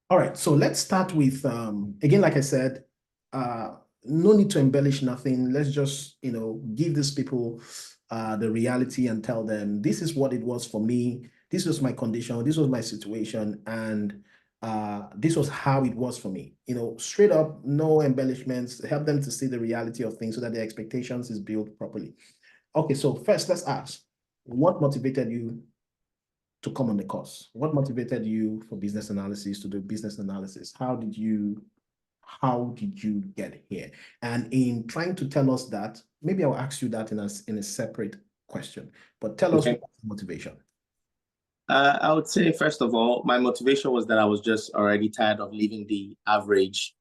All right, so let's start with again, like I said, no need to embellish nothing. Let's just, give these people the reality and tell them this is what it was for me. This was my condition, this was my situation, and this was how it was for me. Straight up, no embellishments. Help them to see the reality of things so that their expectations is built properly. Okay, so first let's ask, what motivated you to come on the course? What motivated you for business analysis to do business analysis? How did you get here? And in trying to tell us that, maybe I'll ask you that in a separate question, but tell us Okay. what's the motivation. I would say, first of all, my motivation was that I was just already tired of living the average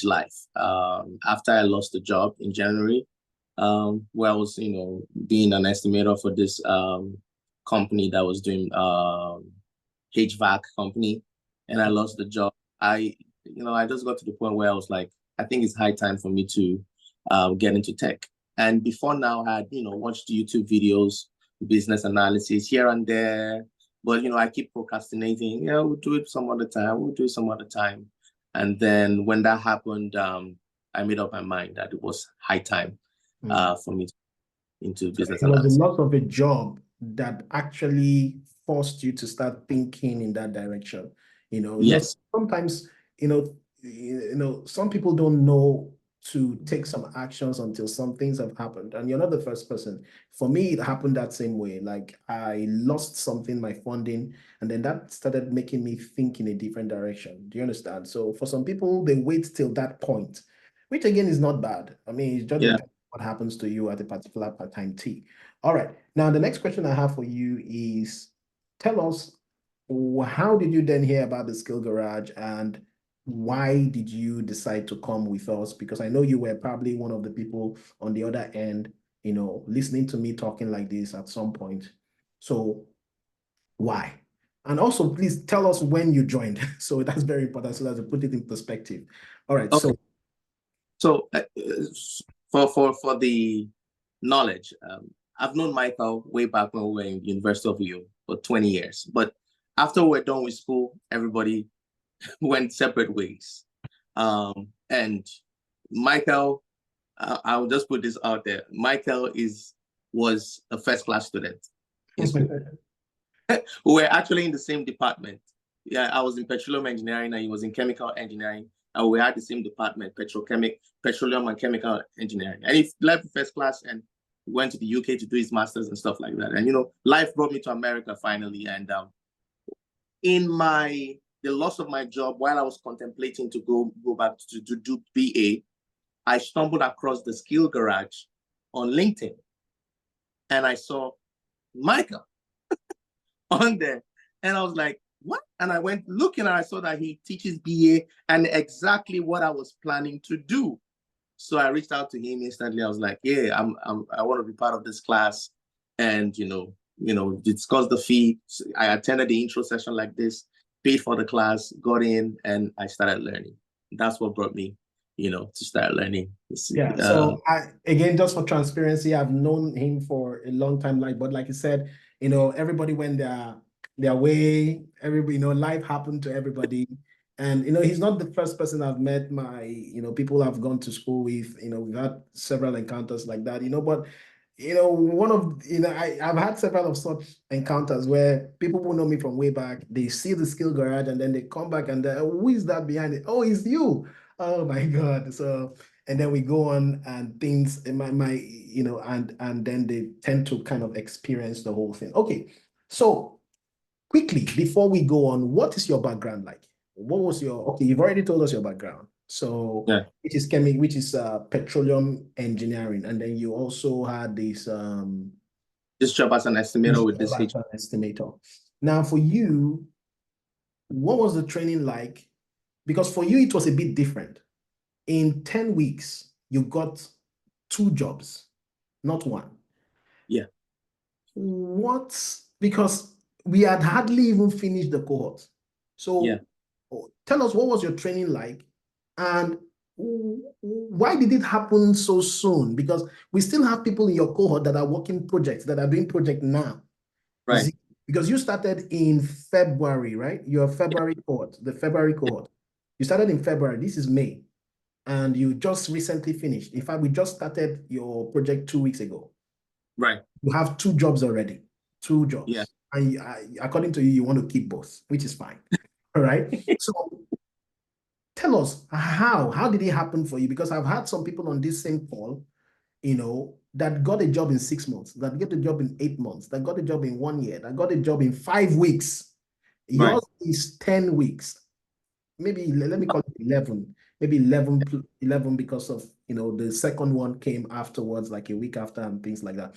life. After I lost the job in January, where I was, being an estimator for this company that was doing HVAC company, and I lost the job. I just got to the point where I was like, I think it's high time for me to get into tech. And before now, I had, watched YouTube videos, business analysis here and there. But, I keep procrastinating. Yeah, we'll do it some other time. We'll do it some other time. And then when that happened, I made up my mind that it was high time for me to into So business it was the analysis. loss of a job that actually forced you to start thinking in that direction. Yes. Sometimes, some people don't know to take some actions until some things have happened. And you're not the first person. For me, it happened that same way. Like I lost something, my funding, and then that started making me think in a different direction. Do you understand? So for some people, they wait till that point, which again is not bad. I mean, it just Yeah. depends what happens to you at a particular time T. All right. Now, the next question I have for you is tell us, how did you then hear about the Skill Garage and why did you decide to come with us? Because I know you were probably one of the people on the other end, listening to me talking like this at some point. So why? And also, please tell us when you joined. So that's very important so that to put it in perspective. All right. Okay. So So for the knowledge, I've known Michael way back when we were in the University of Lyon for 20 years. But after we're done with school, everybody went separate ways. And Michael, I'll just put this out there. Michael was a first class student in school. We were actually in the same department. Yeah, I was in petroleum engineering and he was in chemical engineering. And we had the same department, petroleum and chemical engineering. And he left first class and went to the UK to do his masters and stuff like that. And life brought me to America finally. And in the loss of my job, while I was contemplating to go back to do BA, I stumbled across the Skill Garage on LinkedIn, and I saw Michael on there, and I was like, "What?" And I went looking, and I saw that he teaches BA and exactly what I was planning to do. So I reached out to him instantly. I was like, "Yeah, I want to be part of this class," and discuss the fee. So I attended the intro session like this, paid for the class, got in, and I started learning. That's what brought me, to start learning. Yeah. So again, just for transparency, I've known him for a long time. But like you said, everybody went their way. Everybody, life happened to everybody. And he's not the first person I've met. People I've gone to school with. We've had several encounters like that. But one of I've had several of such encounters where people who know me from way back, they see the Skill Garage and then they come back and who is that behind it? Oh, it's you. Oh my God. So and then we go on and things in my and then they tend to kind of experience the whole thing. Okay. So quickly before we go on, what is your background like? What was your okay? You've already told us your background. So yeah, which is petroleum engineering, and then you also had this job as an estimator this with this job H. as an estimator. Now for you, what was the training like? Because for you it was a bit different. In 10 weeks, you got two jobs, not one. Yeah. What? Because we had hardly even finished the cohort. Yeah. So tell us, what was your training like? And why did it happen so soon? Because we still have people in your cohort that are working projects, that are doing project now. Right. Because you started in February, right? Your February cohort, the February cohort. You started in February. This is May. And you just recently finished. In fact, we just started your project 2 weeks ago. Right. You have 2 jobs already, 2 jobs. Yeah. And according to you, you want to keep both, which is fine. All right. So tell us how did it happen for you? Because I've had some people on this same call, that got a job in 6 months, that get a job in 8 months, that got a job in 1 year, that got a job in 5 weeks. Right. Yours is 10 weeks. Maybe let me call it 11, maybe 11 because of, the second one came afterwards, like a week after and things like that.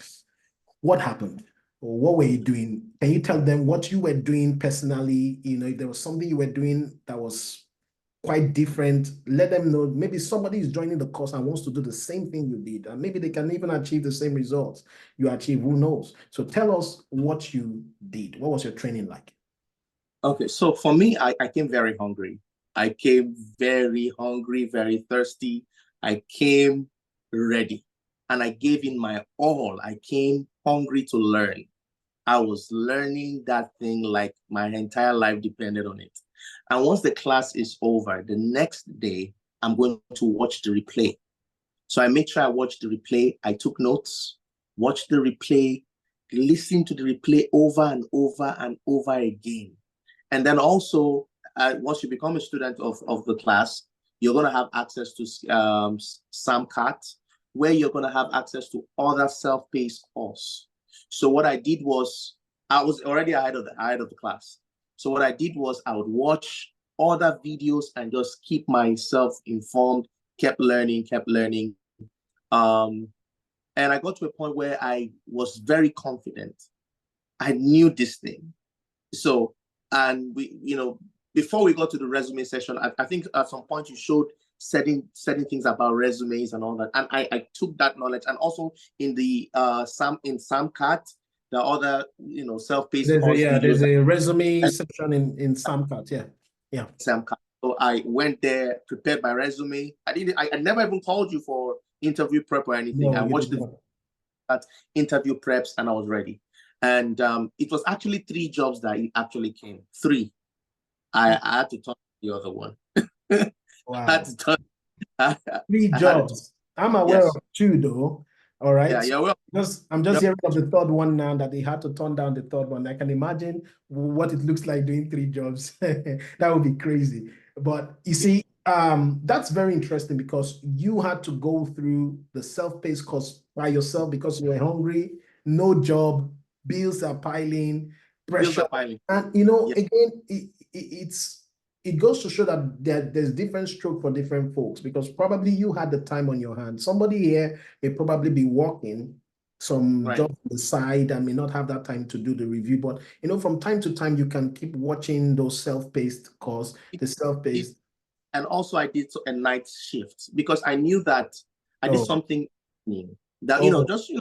What happened? Or what were you doing? Can you tell them what you were doing personally? If there was something you were doing that was quite different, let them know. Maybe somebody is joining the course and wants to do the same thing you did, and maybe they can even achieve the same results you achieve. Who knows? So tell us what you did. What was your training like? Okay, so for me, I came very hungry. I came very hungry, very thirsty. I came ready and I gave in my all. I came hungry to learn. I was learning that thing like my entire life depended on it. And once the class is over, the next day, I'm going to watch the replay. So I made sure I watched the replay. I took notes, watched the replay, listened to the replay over and over and over again. And then also, once you become a student of the class, you're going to have access to SAMCAT, where you're going to have access to other self-paced course. So what I did was, I was already ahead of the class. So what I did was I would watch other videos and just keep myself informed, kept learning. And I got to a point where I was very confident. I knew this thing. So, and before we got to the resume session, I think at some point you showed certain things about resumes and all that. And I took that knowledge, and also in the SAMCAT, the other, self-paced course videos. There's a resume section in SAMCAT. Yeah. SAMCAT. So I went there, prepared my resume. I never even called you for interview prep or anything. No, I watched that interview preps and I was ready. And it was actually 3 jobs that it actually came. 3. I had to turn the other one. Wow. I had to turn 3 jobs. I'm aware of 2 though. All right. Yeah, well, I'm just hearing of the third one now, that they had to turn down the third one. I can imagine what it looks like doing 3 jobs. That would be crazy. But you see, that's very interesting, because you had to go through the self-paced course by yourself because you were hungry, no job, bills are piling, pressure. And again, it goes to show that there's different stroke for different folks, because probably you had the time on your hands. Somebody here may probably be working some job on the side and may not have that time to do the review. But from time to time, you can keep watching those self-paced course, the self-paced. And also I did a night shift because I knew that I did something that, just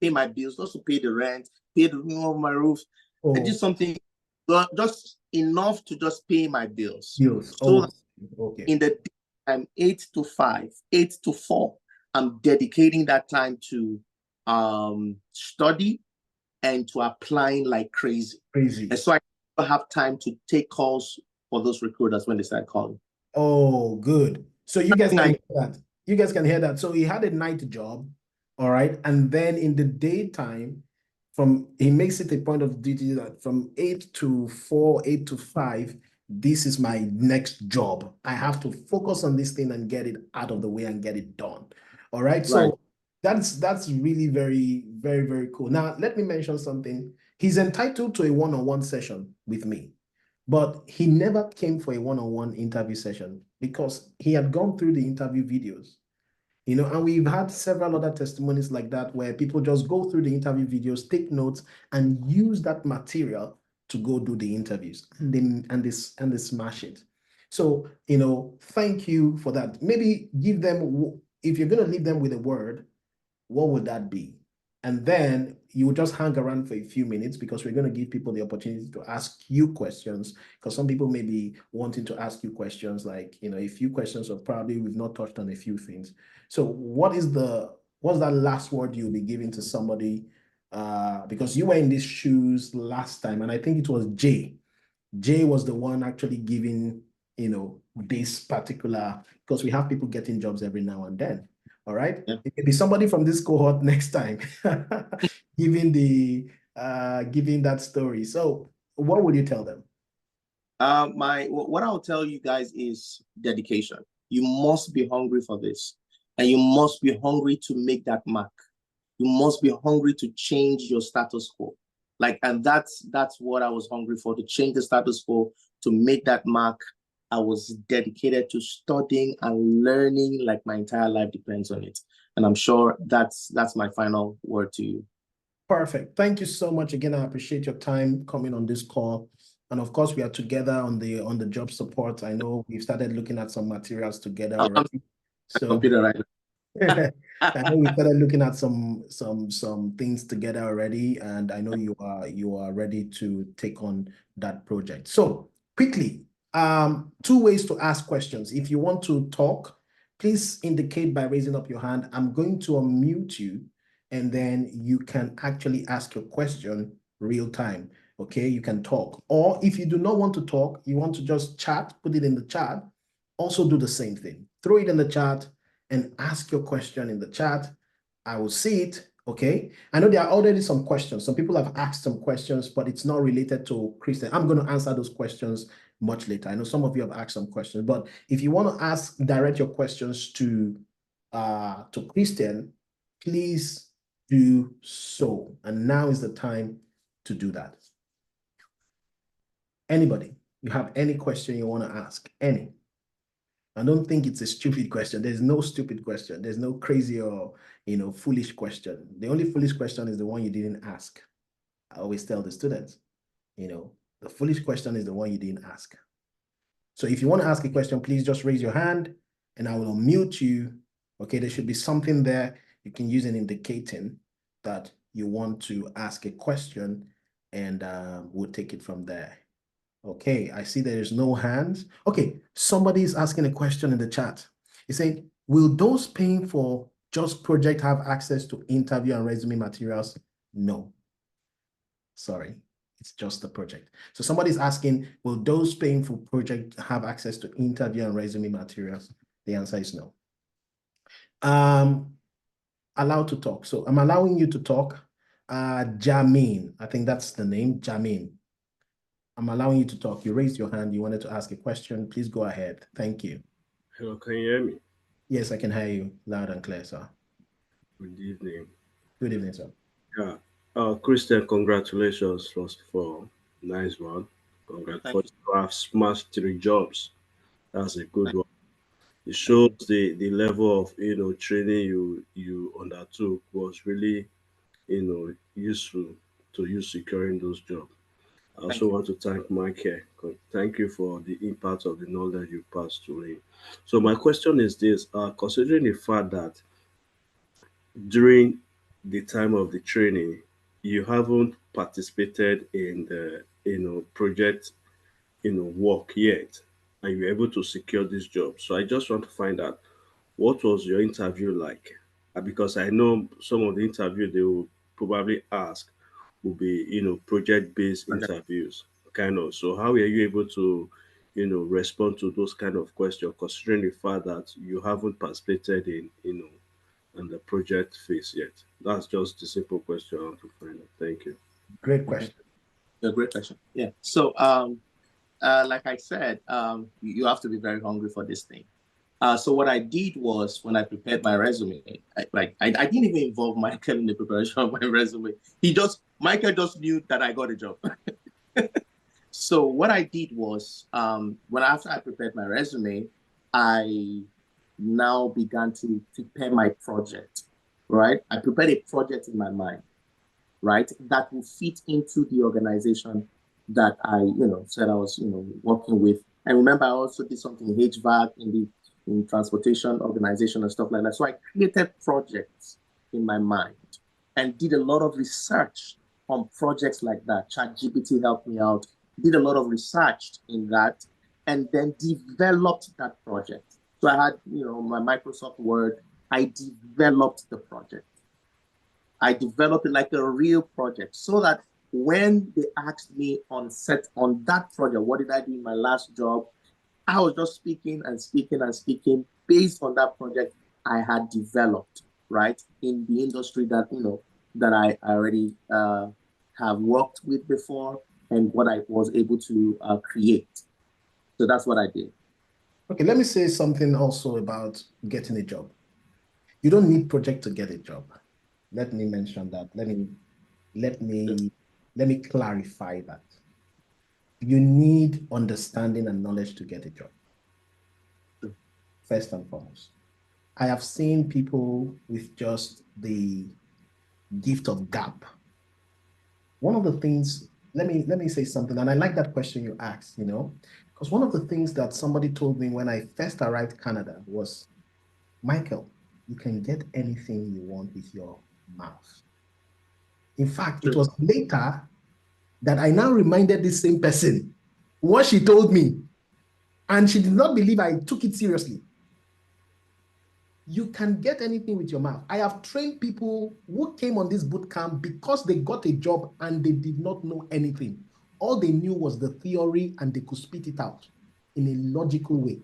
pay my bills, just to pay the rent, pay the room of my roof. I did something just enough to just pay my bills. So in the time, 8 to 5, 8 to 4, I'm dedicating that time to study and to applying like crazy. And so I have time to take calls for those recruiters when they start calling. Oh, good. So you guys can hear that. You guys can hear that. So he had a night job, all right, and then in the daytime, he makes it a point of duty that from 8 to 4, 8 to 5, this is my next job. I have to focus on this thing and get it out of the way and get it done. All right. So that's really very, very, very cool. Now, let me mention something. He's entitled to a one-on-one session with me, but he never came for a one-on-one interview session because he had gone through the interview videos. And we've had several other testimonies like that, where people just go through the interview videos, take notes, and use that material to go do the interviews, and they smash it. So, thank you for that. Maybe give them, if you're going to leave them with a word, what would that be? And then you would just hang around for a few minutes, because we're going to give people the opportunity to ask you questions, because some people may be wanting to ask you questions, like, a few questions, or probably we've not touched on a few things. So what's that last word you'll be giving to somebody because you were in these shoes last time, and I think it was Jay. Jay was the one actually giving, this particular, because we have people getting jobs every now and then. All right. Yeah. It may be somebody from this cohort next time giving giving that story. So what would you tell them? What I'll tell you guys is dedication. You must be hungry for this, and you must be hungry to make that mark. You must be hungry to change your status quo. And that's what I was hungry for, to change the status quo, to make that mark. I was dedicated to studying and learning like my entire life depends on it. And I'm sure that's my final word to you. Perfect. Thank you so much again. I appreciate your time coming on this call. And of course, we are together on the job support. I know we've started looking at some materials together already. So computer right now. I know we started looking at some things together already, and I know you are ready to take on that project. So quickly, two ways to ask questions. If you want to talk, please indicate by raising up your hand. I'm going to unmute you, and then you can actually ask your question real time. Okay, you can talk. Or if you do not want to talk, you want to just chat, put it in the chat. Also do the same thing. Throw it in the chat and ask your question in the chat. I will see it. Okay. I know there are already some questions. Some people have asked some questions, but it's not related to Christian. I'm going to answer those questions much later. I know some of you have asked some questions, but if you want to direct your questions to Christian, please do so. And now is the time to do that. Anybody, you have any question you want to ask? Any? I don't think it's a stupid question. There's no stupid question. There's no crazy or, foolish question. The only foolish question is the one you didn't ask. I always tell the students, the foolish question is the one you didn't ask. So if you want to ask a question, please just raise your hand and I will unmute you. Okay, there should be something there you can use in indicating that you want to ask a question, and we'll take it from there. Okay, I see there is no hands. Okay, somebody is asking a question in the chat. He's saying, will those paying for just project have access to interview and resume materials? No. Sorry, it's just the project. So somebody's asking, will those paying for project have access to interview and resume materials? The answer is no. Allowed to talk. So I'm allowing you to talk. Jamin, I think that's the name, Jamin. I'm allowing you to talk. You raised your hand. You wanted to ask a question. Please go ahead. Thank you. Hello, can you hear me? Yes, I can hear you loud and clear, sir. Good evening. Good evening, sir. Yeah. Christian, congratulations first of all. Nice one. Congratulations. You have smashed 3 jobs. That's a good one. It shows the level of training you undertook was really useful to you securing those jobs. I also want to thank Mike here. Thank you for the impact of the knowledge you passed to me. So my question is this: considering the fact that during the time of the training, you haven't participated in the project work yet, and you're able to secure this job. So I just want to find out what was your interview like, because I know some of the interview they will probably ask will be project-based interviews, kind of. So how are you able to respond to those kind of questions, considering the fact that you haven't participated in and the project phase yet? That's just the simple question I want to find out. Thank you. Great question. A great question. Yeah. So, like I said, you have to be very hungry for this thing. So what I did was, when I prepared my resume, I didn't even involve Michael in the preparation of my resume. Michael just knew that I got a job. So what I did was, after I prepared my resume, I now began to prepare my project, right? I prepared a project in my mind, right, that will fit into the organization that I, said I was, working with. And remember, I also did something in HVAC, in transportation organization and stuff like that. So I created projects in my mind and did a lot of research on projects like that. ChatGPT helped me out, did a lot of research in that, and then developed that project. So I had, my Microsoft Word, I developed the project. I developed it like a real project so that when they asked me on set on that project, what did I do in my last job? I was just speaking and speaking and speaking based on that project I had developed, right, in the industry that, that I already have worked with before and what I was able to create. So that's what I did. Okay, let me say something also about getting a job. You don't need project to get a job. Let me mention that. Let me clarify that. You need understanding and knowledge to get a job. First and foremost. I have seen people with just the gift of gap. One of the things, let me say something, and I like that question you asked, because one of the things that somebody told me when I first arrived Canada was, Michael, you can get anything you want with your mouth. In fact, it was later that I now reminded this same person what she told me, and she did not believe I took it seriously. You can get anything with your mouth. I have trained people who came on this boot camp because they got a job and they did not know anything. All they knew was the theory and they could spit it out in a logical way.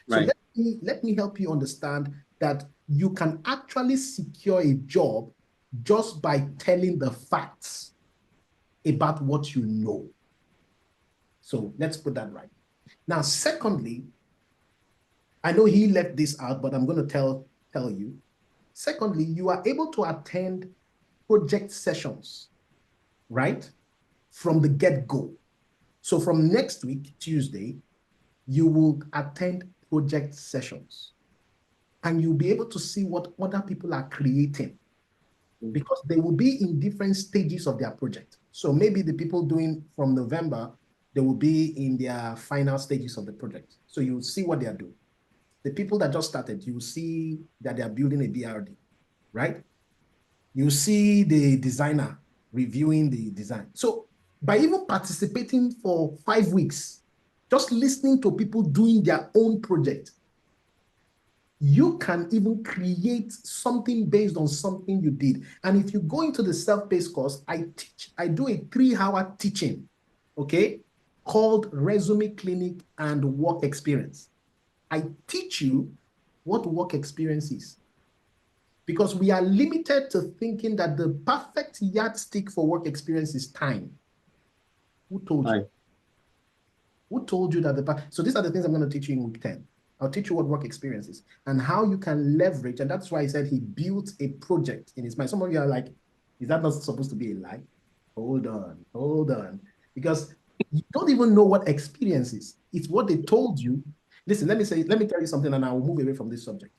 Right. So let me help you understand that you can actually secure a job just by telling the facts about what you know. So let's put that right. Now, secondly, I know he left this out, but I'm going to tell you. Secondly, you are able to attend project sessions, right? From the get-go. So from next week, Tuesday, you will attend project sessions. And you'll be able to see what other people are creating because they will be in different stages of their project. So maybe the people doing from November, they will be in their final stages of the project. So you'll see what they are doing. The people that just started, you see that they are building a BRD, right? You see the designer reviewing the design. So by even participating for 5 weeks, just listening to people doing their own project, you can even create something based on something you did. And if you go into the self-paced course, I do a 3-hour teaching, okay, called Resume Clinic and Work Experience. I teach you what work experience is. Because we are limited to thinking that the perfect yardstick for work experience is time. Who told you? Who told you that so these are the things I'm going to teach you in week 10. I'll teach you what work experience is and how you can leverage. And that's why I said he built a project in his mind. Some of you are like, is that not supposed to be a lie? Hold on. Because you don't even know what experience is. It's what they told you. Listen, let me tell you something and I will move away from this subject.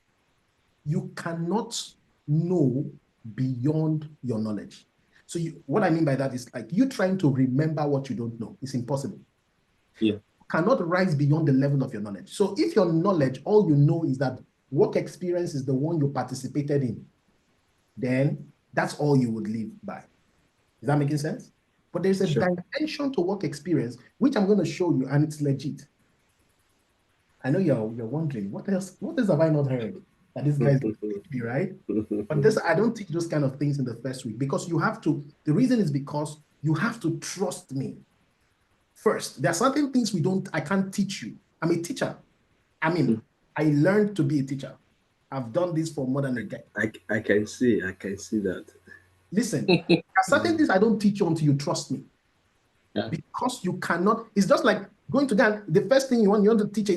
You cannot know beyond your knowledge. So what I mean by that is like you trying to remember what you don't know. It's impossible. Yeah. You cannot rise beyond the level of your knowledge. So if your knowledge, all you know is that work experience is the one you participated in, then that's all you would live by. Is that making sense? But there's a dimension to work experience, which I'm going to show you, and it's legit. I know you're wondering, what else have I not heard? That this guy's going to teach me, right? But I don't teach those kind of things in the first week because you have to, the reason is because you have to trust me. First, there are certain things I can't teach you. I'm a teacher. I learned to be a teacher. I've done this for more than a decade. I can see that. Listen, there are certain things I don't teach you until you trust me. Yeah. Because you cannot, it's just like going to Ghana. The first thing you want to teach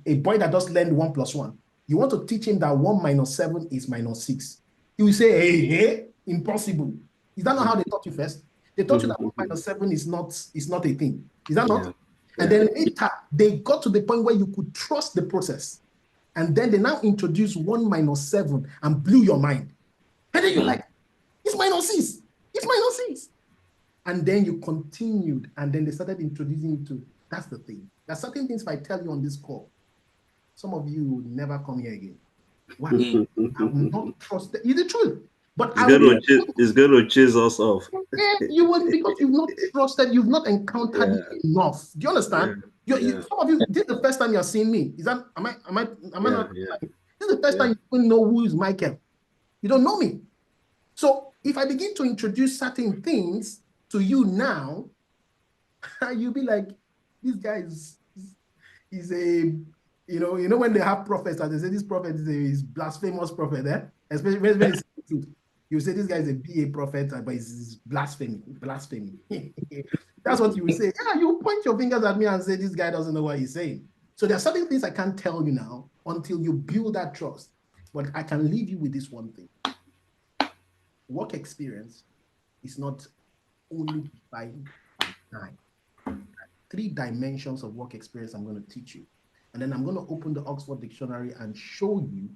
a boy that just learned 1 + 1. You want to teach him that 1 - 7 is -6. He will say, hey, impossible. Is that not how they taught you first? They taught you that 1 - 7 is not a thing. Is that not? And then later, they got to the point where you could trust the process. And then they now introduce 1 - 7 and blew your mind. And then you're like, it's -6. It's -6. And then you continued, and then they started introducing you to, that's the thing. There are certain things if I tell you on this call, some of you would never come here again. Why? I will not trust it's the truth. But it's going to chase us off. You would, because you've not trusted, you've not encountered it enough. Do you understand? Some of you, this is the first time you're seeing me. Is that am I not? This This is the first time you even know who is Michael. You don't know me. So if I begin to introduce certain things to you now, you'll be like, this guy is a, when they have prophets, and they say this prophet is blasphemous prophet, especially when it's the truth. You say this guy is a BA prophet, but it's blasphemy. That's what you will say. Yeah, you point your fingers at me and say this guy doesn't know what he's saying. So there are certain things I can't tell you now until you build that trust. But I can leave you with this one thing. Work experience is not only by time. 3 dimensions of work experience I'm going to teach you. And then I'm going to open the Oxford Dictionary and show you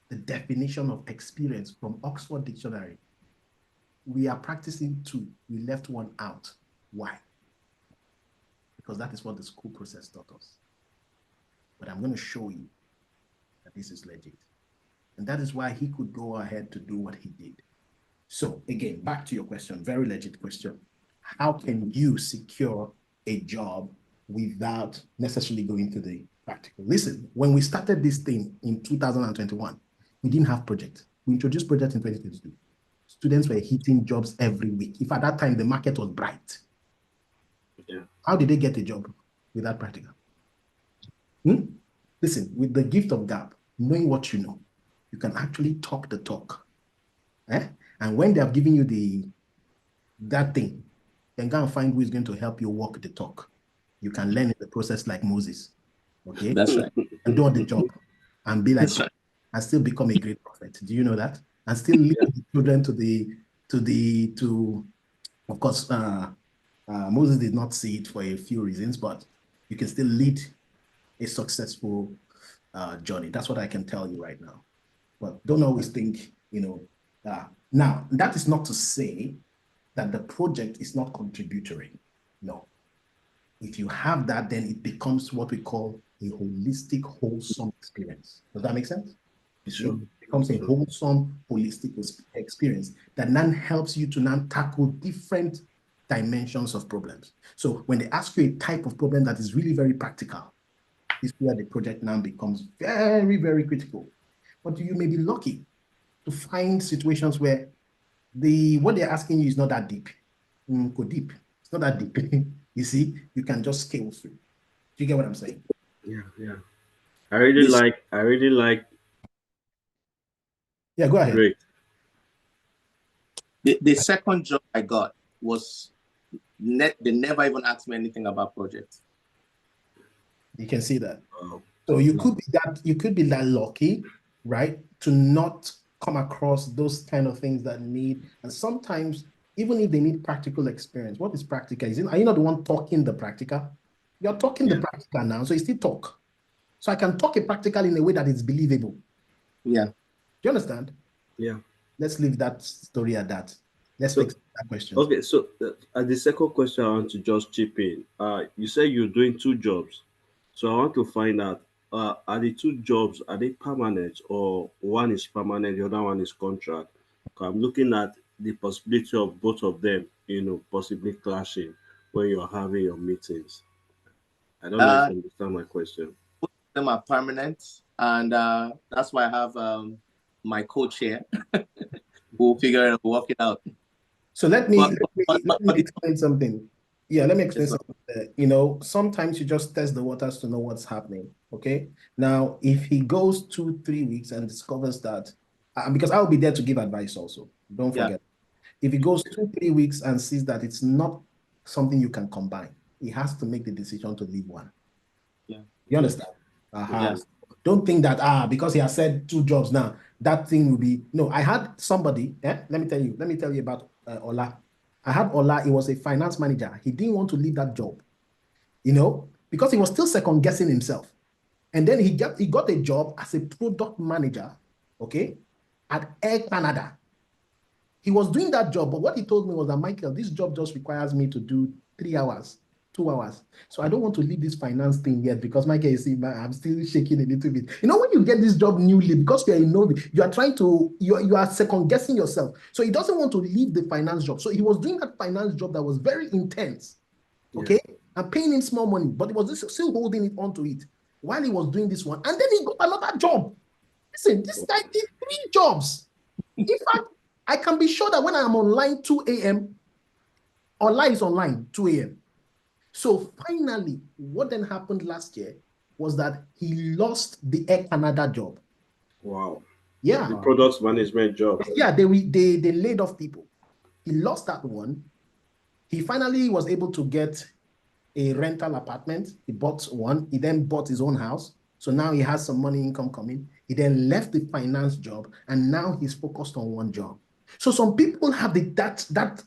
the definition of experience from Oxford Dictionary. We are practicing 2. We left 1 out. Why? Because that is what the school process taught us. But I'm going to show you that this is legit. And that is why he could go ahead to do what he did. So again, back to your question, very legit question. How can you secure a job without necessarily going to the practical? Listen, when we started this thing in 2021, we didn't have projects. We introduced projects in 2022. Students were hitting jobs every week. If at that time the market was bright, how did they get a job without practical? Listen, with the gift of gab, knowing what you know, you can actually talk the talk. And when they have given you that thing, then go and find who is going to help you walk the talk. You can learn in the process like Moses. Okay? That's right. And do the job and be like, right. and still become a great prophet. Do you know that? And still lead the children to of course, Moses did not see it for a few reasons, but you can still lead a successful journey. That's what I can tell you right now. But don't always think, now, that is not to say that the project is not contributory. No. If you have that, then it becomes what we call a holistic, wholesome experience. Does that make sense? Sure. It becomes a wholesome, holistic experience that then helps you to now tackle different dimensions of problems. So when they ask you a type of problem that is really very practical, this is where the project now becomes very, very critical. But you may be lucky to find situations where what they're asking you is not that deep. Go deep. It's not that deep. You see, you can just scale through. Do you get what I'm saying? Yeah. I really like. Yeah, go ahead. Great. The second job I got was they never even asked me anything about projects. You can see that. So you could be that lucky, right, to not come across those kind of things that need, and sometimes even if they need practical experience. What is practical? Are you not the one talking the practical? You're talking the practical now, so you still talk. So I can talk a practical in a way that is believable. Yeah. Do you understand? Yeah. Let's leave that story at that. Let's fix that question. Okay, so the second question I want to just chip in. You say you're doing 2 jobs. So I want to find out, are the 2 jobs, are they permanent, or one is permanent, the other one is contract? I'm looking at the possibility of both of them, possibly clashing when you're having your meetings. I don't know if you understand my question. Both of them are permanent, and that's why I have my coach here who will figure it out, work it out. So let me explain something. Yeah, let me explain something. Sometimes you just test the waters to know what's happening. Okay. Now, if he goes 2-3 weeks and discovers that, because I'll be there to give advice also. Don't forget. If he goes 2-3 weeks and sees that it's not something you can combine, he has to make the decision to leave one. Yeah. You understand? Don't think that because he has said 2 jobs now, that thing will be no. I had somebody. Let me tell you about Ola. I had Ola. He was a finance manager. He didn't want to leave that job, because he was still second guessing himself. And then he got a job as a product manager, okay, at Air Canada. He was doing that job, but what he told me was that, Michael, this job just requires me to do 3 hours, 2 hours. So I don't want to leave this finance thing yet because, Michael, you see, I'm still shaking a little bit. When you get this job newly, because you're a novice, you are trying to, you are second guessing yourself. So he doesn't want to leave the finance job. So he was doing that finance job that was very intense, okay, and paying him small money, but he was still holding it onto it while he was doing this one. And then he got another job. Listen, this guy did 3 jobs. In fact, I can be sure that when I am online 2 a.m., Ola is online 2 a.m. So finally, what then happened last year was that he lost the Air Canada job. Wow. Yeah. The product management job. Yeah, they laid off people. He lost that one. He finally was able to get a rental apartment. He bought one. He then bought his own house. So now he has some money income coming. He then left the finance job and now he's focused on one job. So some people have that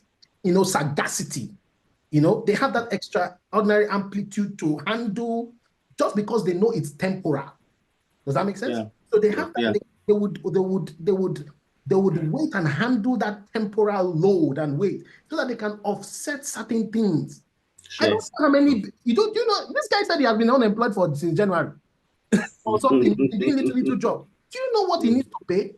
sagacity. They have that extraordinary amplitude to handle just because they know it's temporal. Does that make sense? Yeah. So they have that. Yeah. They would wait and handle that temporal load and wait so that they can offset certain things. Sure. I don't know how many. This guy said he has been unemployed since January or something. He's doing little job. Do you know what he needs to pay?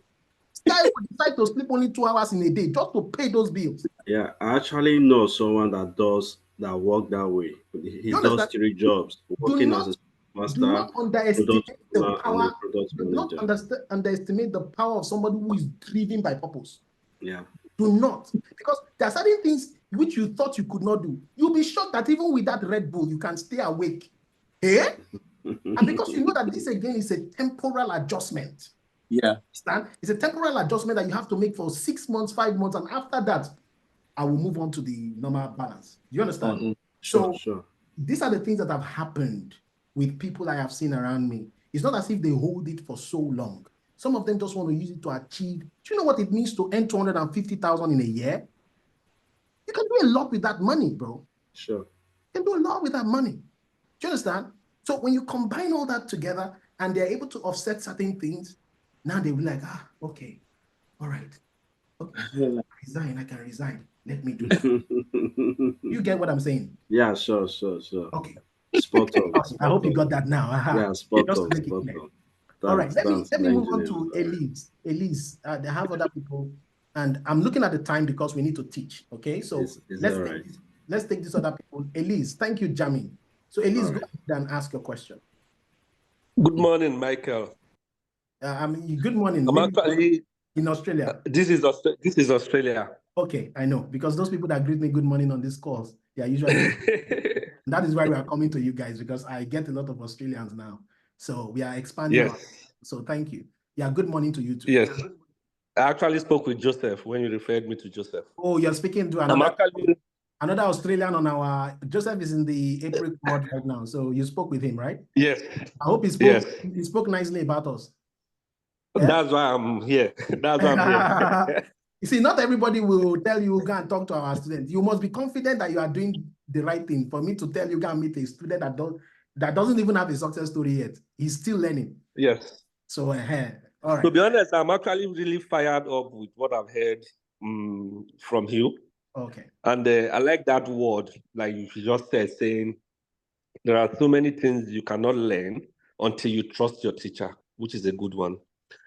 This guy would decide to sleep only 2 hours in a day just to pay those bills. Yeah, I actually know someone that work that way. He does 3 jobs, working as a master, do not underestimate the power. Do not underestimate the power of somebody who is driven by purpose. Yeah. Do not, because there are certain things which you thought you could not do. You'll be shocked that even with that Red Bull, you can stay awake. Eh? And because you know that this again is a temporal adjustment. Yeah. It's a temporal adjustment that you have to make for 6 months, 5 months, and after that, I will move on to the normal balance. Do you understand? Mm-hmm. Sure. These are the things that have happened with people I have seen around me. It's not as if they hold it for so long. Some of them just want to use it to achieve. Do you know what it means to earn 250,000 in a year? You can do a lot with that money, bro. Sure. You can do a lot with that money. Do you understand? So when you combine all that together and they're able to offset certain things, now they'll be like, okay, all right. Okay, I can resign. Let me do that. You get what I'm saying? Yeah, sure. Okay. Spot on. I hope you got that now. Yeah, spot Just on. to make it clear. All right, let me move on to Elise. Elise, they have other people, and I'm looking at the time because we need to teach. Okay, so let's take these other people. Elise, thank you, Jamin. So Elise, go ahead and ask your question. Good morning, Michael. Good morning. I'm actually in Australia. This is Australia. Okay, I know, because those people that greet me good morning on this course, they are usually that is why we are coming to you guys, because I get a lot of Australians now. So we are expanding. Yes. So thank you. Yeah, good morning to you too. Yes. I actually spoke with Joseph when you referred me to Joseph. Oh, you're speaking to another Australian on our. Joseph is in the April cohort right now. So you spoke with him, right? Yes. I hope he spoke. Yes. He spoke nicely about us. Yeah? That's why I'm here. That's why I'm here. You see, not everybody will tell you go and talk to our students. You must be confident that you are doing the right thing. For me to tell you go and meet a student that doesn't even have a success story yet, he's still learning. Yes. So, all right. To be honest, I'm actually really fired up with what I've heard from you. Okay. And I like that word, like you just said, saying there are so many things you cannot learn until you trust your teacher, which is a good one.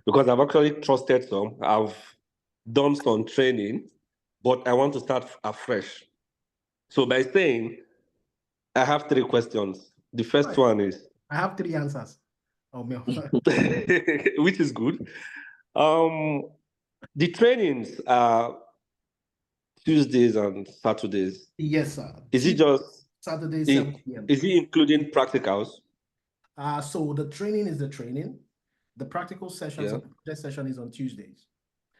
Because I've actually trusted some. I've done some training, but I want to start afresh. So by saying, I have 3 questions. The first one is... I have 3 answers. Oh, which is good. The trainings are Tuesdays and Saturdays. Yes, sir. Is it just Saturday, 7 p.m. Is it including practicals? So the training is the training. The practical sessions, the session is on Tuesdays.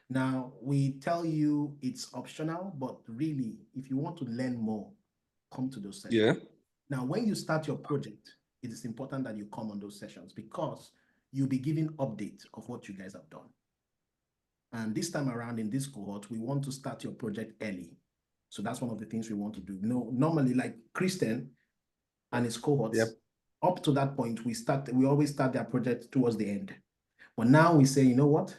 Now, we tell you it's optional, but really, if you want to learn more, come to those sessions. Yeah. Now, when you start your project, it is important that you come on those sessions because you'll be giving updates of what you guys have done. And this time around in this cohort, we want to start your project early. So that's one of the things we want to do. Normally, like Christian and his cohorts, up to that point, we always start their project towards the end. But now we say, you know what?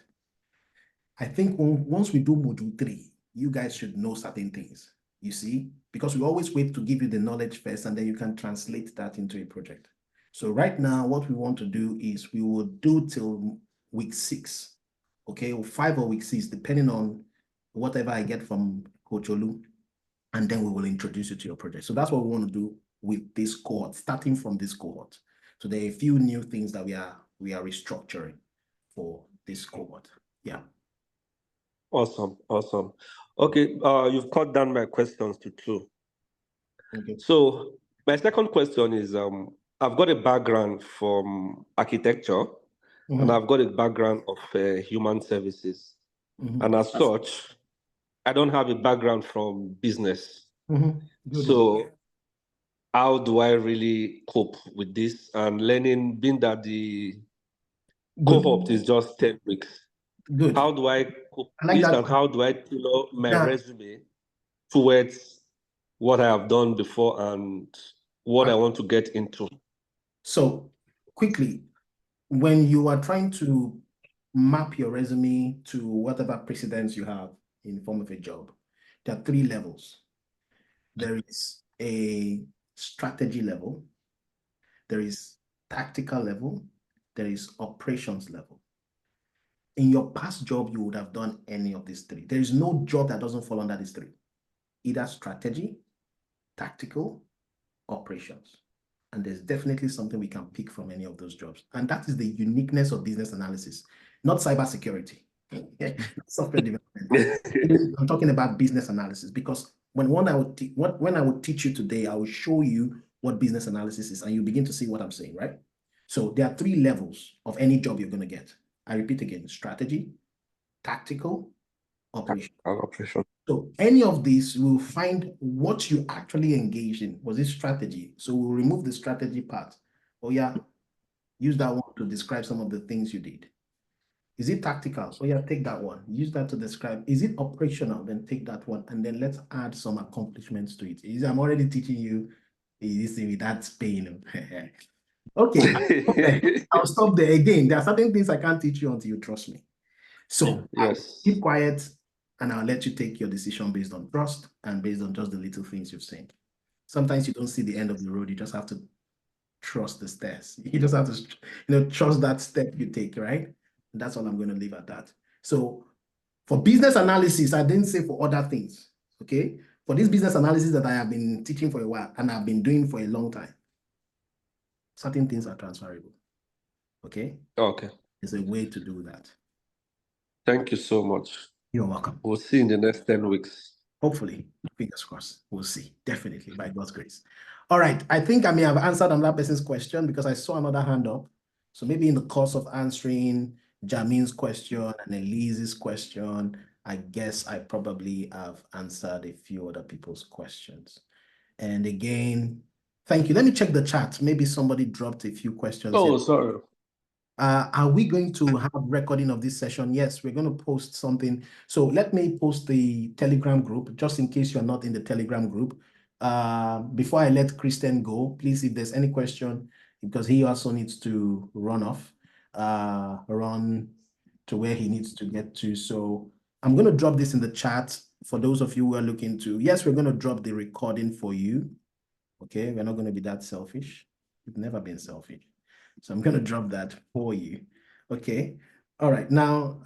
I think once we do module 3, you guys should know certain things, you see? Because we always wait to give you the knowledge first, and then you can translate that into a project. So right now, what we want to do is we will do till week 6, okay? Or 5 or week 6, depending on whatever I get from Coach Olu. And then we will introduce you to your project. So that's what we want to do with this cohort, starting from this cohort. So there are a few new things that we are restructuring for this cohort. Yeah. Awesome. Okay, you've cut down my questions to 2. Okay. So my second question is, I've got a background from architecture, and I've got a background of human services. And as such, I don't have a background from business. So how do I really cope with this and learning, being that the cohort is just 10 weeks? Good. How do I cope I with like this, that. and how do I tailor my Yeah. resume towards what I have done before and what I want to get into? So quickly, when you are trying to map your resume to whatever precedents you have in the form of a job, there are 3 levels. There is a strategy level, there is tactical level, there is operations level. In your past job, you would have done any of these 3. There is no job that doesn't fall under these 3, either strategy, tactical, operations. And there's definitely something we can pick from any of those jobs. And that is the uniqueness of business analysis, not cybersecurity, software development. I'm talking about business analysis, because when I would teach you today, I will show you what business analysis is, and you begin to see what I'm saying, right? So there are 3 levels of any job you're going to get. I repeat again: strategy, tactical, operation. So any of these, we'll find what you actually engaged in. Was it strategy? So we'll remove the strategy part. Oh yeah, use that one to describe some of the things you did. Is it tactical? Oh yeah, take that one. Use that to describe. Is it operational? Then take that one. And then let's add some accomplishments to it. I'm already teaching you this thing without pain. Okay, I'll stop there. Again, there are certain things I can't teach you until you trust me. So yes, keep quiet, and I'll let you take your decision based on trust and based on just the little things you've seen. Sometimes you don't see the end of the road. You just have to trust the stairs. You just have to, trust that step you take, right? And that's all I'm going to leave at that. So for business analysis, I didn't say for other things, okay? For this business analysis that I have been teaching for a while and I've been doing for a long time, certain things are transferable, okay? Okay. There's a way to do that. Thank you so much. You're welcome. We'll see in the next 10 weeks. Hopefully, fingers crossed. We'll see, definitely, by God's grace. All right, I think I may have answered another person's question because I saw another hand up. So maybe in the course of answering Jamin's question and Elise's question, I guess I probably have answered a few other people's questions. And again, thank you. Let me check the chat. Maybe somebody dropped a few questions. Oh, here. sorry. Are we going to have recording of this session? Yes, we're going to post something. So let me post the Telegram group, just in case you're not in the Telegram group. Before I let Christian go, please, if there's any question, because he also needs to run off, run to where he needs to get to. So I'm going to drop this in the chat for those of you who are looking to. Yes, we're going to drop the recording for you. Okay, we're not going to be that selfish. We've never been selfish. So I'm going to drop that for you. Okay. All right. Now,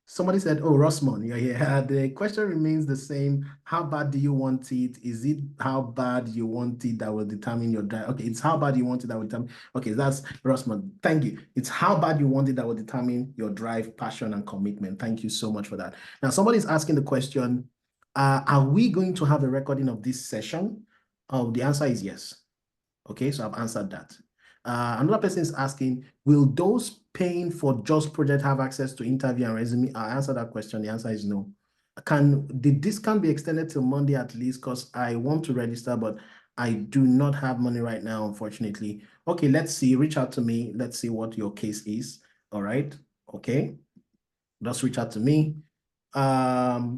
somebody said, oh, Rossman, you're here. The question remains the same. How bad do you want it? Is it how bad you want it that will determine your drive? Okay, it's how bad you want it that will determine. Okay, that's Rossman. Thank you. It's how bad you want it that will determine your drive, passion, and commitment. Thank you so much for that. Now, somebody's asking the question, are we going to have a recording of this session? Oh, the answer is yes. Okay, so I've answered that. Another person is asking, will those paying for Just Project have access to interview and resume? I answered that question. The answer is no. Can the discount be extended till Monday at least? Because I want to register, but I do not have money right now, unfortunately. Okay, let's see. Reach out to me. Let's see what your case is. All right. Okay. Just reach out to me. I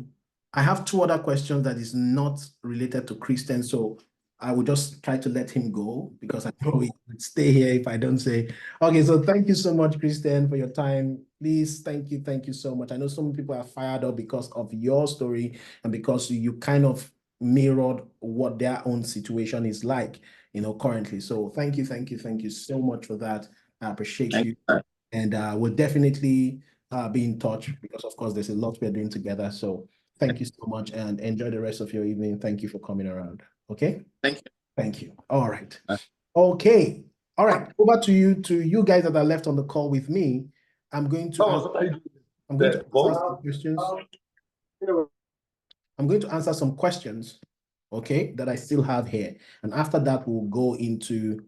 have 2 other questions that is not related to Christian, so I will just try to let him go because I know he would stay here if I don't say. Okay, so thank you so much, Christian, for your time. Please, thank you so much. I know some people are fired up because of your story and because you kind of mirrored what their own situation is like, currently. So thank you so much for that. I appreciate you. And we'll definitely be in touch because, of course, there's a lot we're doing together. So thank you so much and enjoy the rest of your evening. Thank you for coming around. Okay? Thank you. Thank you. All right. Okay. All right. Over to you guys that are left on the call with me. I'm going to answer some questions. I'm going to answer some questions, okay, that I still have here. And after that, we'll go into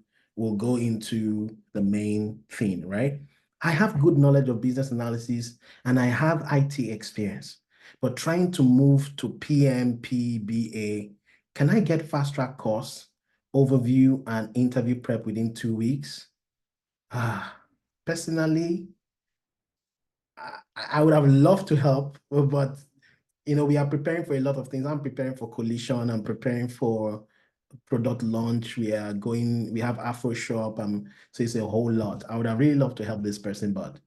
the main thing, right? I have good knowledge of business analysis and I have IT experience, but trying to move to PMPBA, can I get fast track course, overview, and interview prep within 2 weeks? Personally, I would have loved to help, but we are preparing for a lot of things. I'm preparing for Collision. I'm preparing for product launch. We have Afro Shop. So it's a whole lot. I would have really loved to help this person, but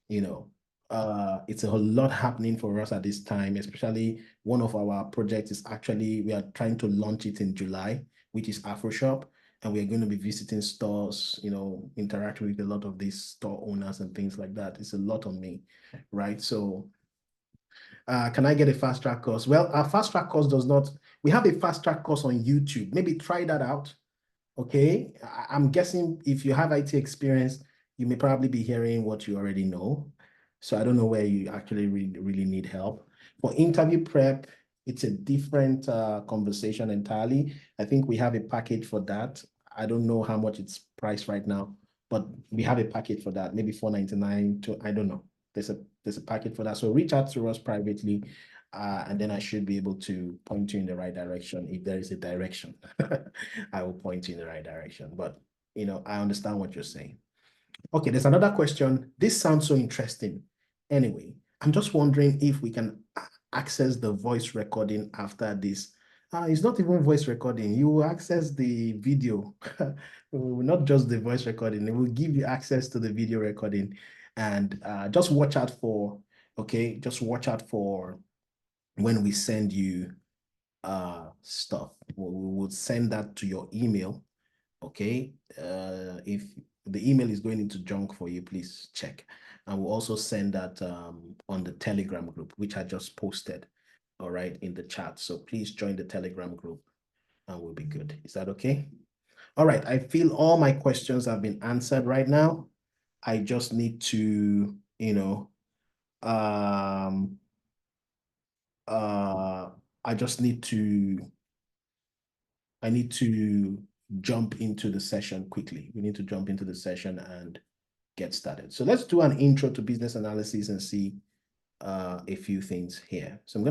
it's a whole lot happening for us at this time, especially one of our projects is actually, we are trying to launch it in July, which is Afro Shop. And we're going to be visiting stores, interacting with a lot of these store owners and things like that. It's a lot on me, right? So can I get a fast track course? Well, our fast track course we have a fast track course on YouTube. Maybe try that out. Okay. I'm guessing if you have IT experience, you may probably be hearing what you already know. So I don't know where you actually really need help. For interview prep, it's a different conversation entirely. I think we have a package for that. I don't know how much it's priced right now, but we have a package for that, maybe $4.99 I don't know. There's a package for that. So reach out to us privately, and then I should be able to point you in the right direction. If there is a direction, I will point you in the right direction. But I understand what you're saying. Okay, there's another question. This sounds so interesting. Anyway, I'm just wondering if we can access the voice recording after this. It's not even voice recording. You will access the video, not just the voice recording. It will give you access to the video recording. And just watch out for, just watch out for when we send you stuff. We will send that to your email. Okay. If the email is going into junk for you, please check. And we'll also send that on the Telegram group, which I just posted, all right, in the chat. So please join the Telegram group and we'll be good. Is that okay? All right. I feel all my questions have been answered right now. I just need to, I need to jump into the session quickly. We need to jump into the session and get started. So let's do an intro to business analysis and see a few things here. So I'm going to